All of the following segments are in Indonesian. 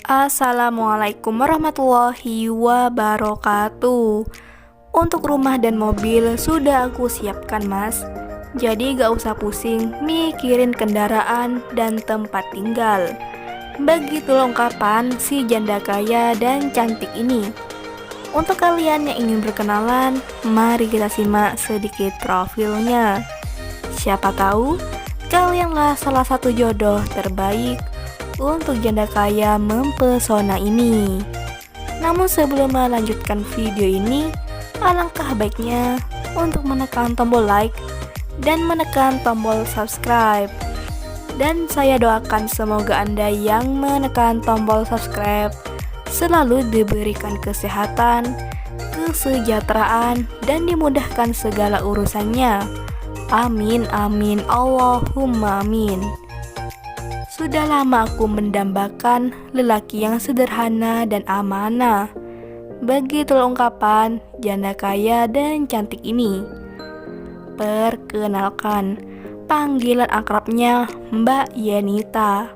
Assalamualaikum warahmatullahi wabarakatuh. Untuk rumah dan mobil sudah aku siapkan, Mas. Jadi gak usah pusing mikirin kendaraan dan tempat tinggal. Begitu ungkapan si janda kaya dan cantik ini. Untuk kalian yang ingin berkenalan, mari kita simak sedikit profilnya. Siapa tahu kalianlah salah satu jodoh terbaik untuk janda kaya mempesona ini. Namun sebelum melanjutkan video ini, alangkah baiknya untuk menekan tombol like dan menekan tombol subscribe. Dan saya doakan semoga Anda yang menekan tombol subscribe selalu diberikan kesehatan, kesejahteraan, dan dimudahkan segala urusannya. Amin amin Allahumma amin. Sudah lama aku mendambakan lelaki yang sederhana dan amanah. Begitu ungkapan janda kaya dan cantik ini. Perkenalkan, panggilan akrabnya Mbak Yenita.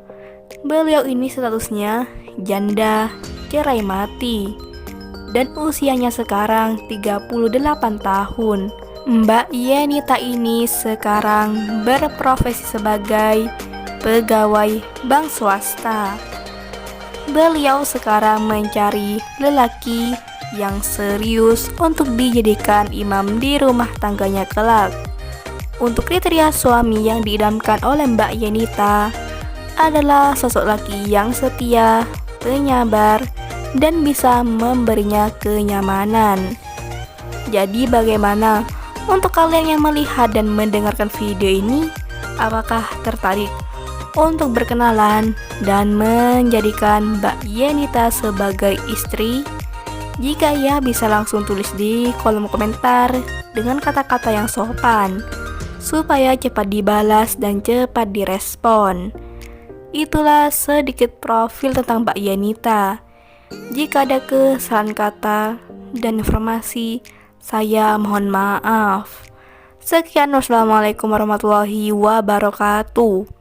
Beliau ini statusnya janda cerai mati dan usianya sekarang 38 tahun. Mbak Yenita ini sekarang berprofesi sebagai pegawai bank swasta. Beliau sekarang mencari lelaki yang serius untuk dijadikan imam di rumah tangganya kelak. Untuk kriteria suami yang diidamkan oleh Mbak Yenita adalah sosok laki yang setia, penyabar, dan bisa memberinya kenyamanan. Jadi bagaimana untuk kalian yang melihat dan mendengarkan video ini? Apakah tertarik untuk berkenalan dan menjadikan Mbak Yenita sebagai istri? Jika ya, bisa langsung tulis di kolom komentar dengan kata-kata yang sopan supaya cepat dibalas dan cepat direspon. Itulah sedikit profil tentang Mbak Yenita. Jika ada kesalahan kata dan informasi, saya mohon maaf. Sekian, wassalamualaikum warahmatullahi wabarakatuh.